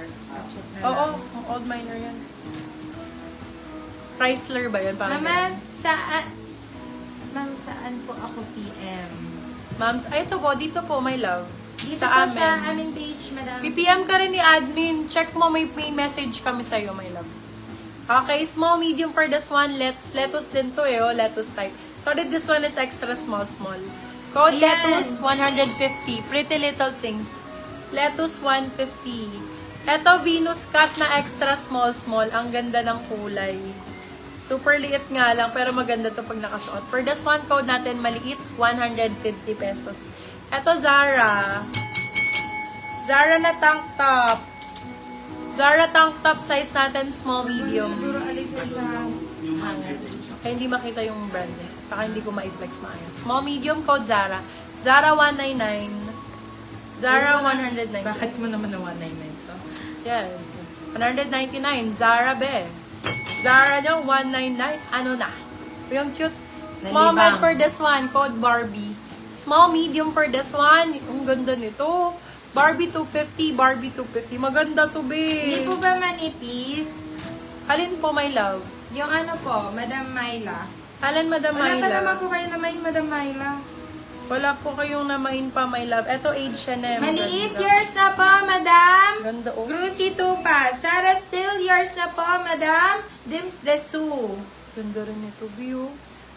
minor. Check na Oo, lang. old minor yan. Chrysler ba yun? Parang Mama, ganun. Ma'am, saan po ako PM? Ma'ams, ay ito po, dito po, my love. Dito po sa aming page, madam. BPM ka rin ni admin. Check mo, may message kami sa'yo, my love. Okay, small, medium for this one. Lettuce din to eh, oh, lettuce type. So this one is extra small. Code Ayan. lettuce 150. Pretty little things. Lettuce 150. Ito, Venus cut na extra small. Ang ganda ng kulay. Super liit nga lang, pero maganda to pag nakasuot. For this one, code natin maliit, 150 pesos. Ito, Zara. Zara na tank top. Zara tank top size natin, small, medium. Siguro alis yun sa hanger. Kaya hindi makita yung brand eh. Saka hindi ko ma-flex maayos. Small, medium, code Zara. Zara 199. Zara 199. Bakit mo naman na 199 to? Yes. 199. Zara be. Zara nyo, 199. Ano na? Yung cute. Small Nalibang. med for this one, code Barbie. Small, medium for this one. Ang ganda nito. Barbie 250, Barbie 250. Maganda to, Hindi be. po ba manipis? Alin po, my love? Yung ano po, Madam Myla. Alin, Madam Wala pa naman Myla? po kayo na may Madam Myla. Wala po kayong namain pa, my love. Ito, age H&M. Maliit Ganda. years na po, Madam. Ganda, oh. Grucy Tupa. Sarah Still years na po, Madam. Dims Desu. Ganda rin ito, Bio.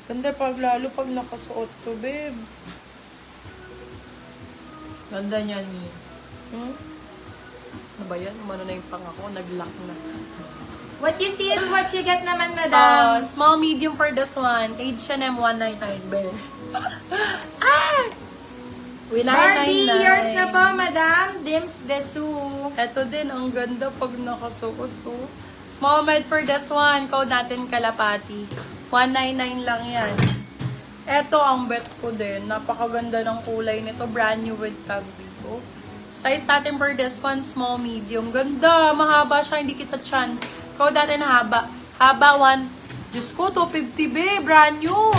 Ganda pag lalo pag nakasuot to, babe. Ganda niyan, Mi. Hmm? Ano ba yan? Umano na yung pangako. Nag-lock na. What you see is what you get naman, Madam. Small, medium for this one. H&M 199, babe. Ah! Barbie years na po, Madam. Dims Desu. Ito din, ang ganda pag nakasuot to. Small med for this one. Code natin kalapati. 199 lang yan. Ito ang bet ko din. Napakaganda ng kulay nito. Brand new with tag dito. Size natin for this one, small, medium. Ganda. Mahaba siya. Hindi kita chan. Code natin haba. Haba 1. Diyos ko, 250 be. Brand new.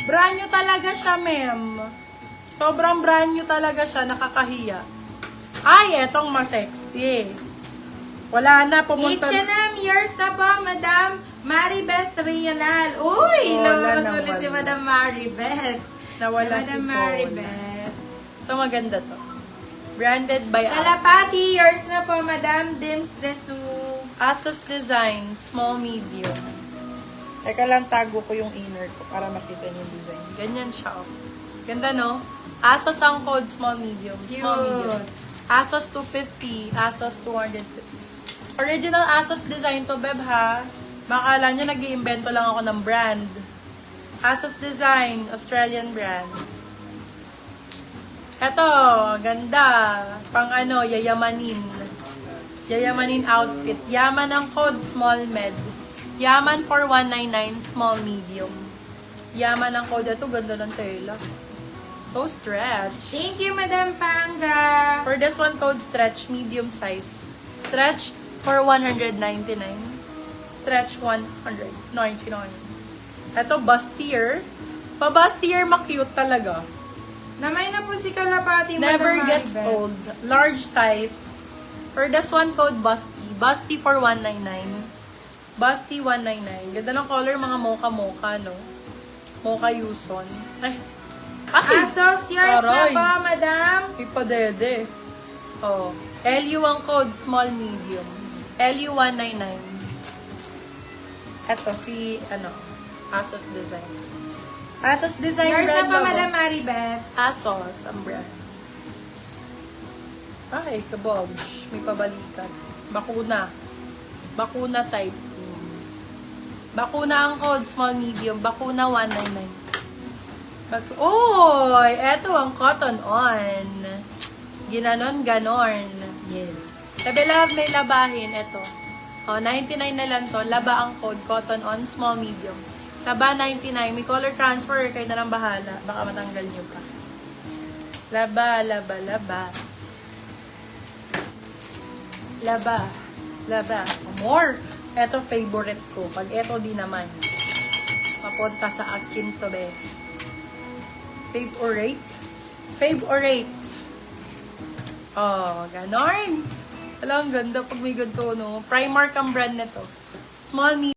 Brand new talaga siya, ma'am. Sobrang brand new talaga siya. Nakakahiya. Ay, etong mas sexy. Wala na, pumunta. H&M years na po, Madam Maribeth Rional. Uy, Wala lumabas na, ulit si wala. Madam Maribeth. Nawala si Madam Paul. Maribeth. Ito maganda to. Branded by Kalapati years na po, Madam Dims Desu. Asos Design, small, medium. Teka lang, tago ko yung inner ko para makita niyo yung design. Ganyan siya, oh. Ganda, no? Asos ang code, small, medium. Small, medium. Cute. Asos 250, Asos 250. Original Asos design to, beb, ha? Baka lang nyo, nag-iimbento lang ako ng brand. Asos Design, Australian brand. Eto, ganda. Pang ano, yayamanin. Yayamanin outfit. Yaman ang code, small med. Yaman for 199, small medium. Yaman ang code. Ito, ganda ng tela. So stretch. Thank you, Madam Panga. For this one, code stretch, medium size. Stretch for 199. Stretch 199. Ito, bustier. Pa-bustier, ma-cute talaga. Namay na po si Kalapati, Never Madam gets Maribeth. old. Large size. For this one, code Busty. Busty for 199. Busty 199. Ganda ng color, mga mocha-mocha, no? Mocha Yuson. Ay. Asos years na Aray. po, Madam. Ipadede. Oh. LU ang code, small, medium. LU 199. Eto, si, Asos Design. Asos Design Years na brand po, logo. Madam Maribeth. Asos ang brand. Ay, kabog. May pabalikan. Bakuna. Bakuna type. Bakuna ang code, small, medium. Bakuna 199. Oy! Eto ang cotton on. Ginanon, ganon. Yes. Sabi love, may labahin. Ito. Oh, 99 na lang to. Laba ang code. Cotton on, small, medium. Laba, 99. May color transfer. Kayo na lang bahala. Baka matanggal nyo pa. Laba, laba, laba. Laba. Laba. More. Ito, favorite ko. Pag ito, di naman. Papunta sa akin to, be. Favorite? Favorite. Oh, ganon. Alam, ang ganda pag may ganito, no? Primark ang brand nito. Small,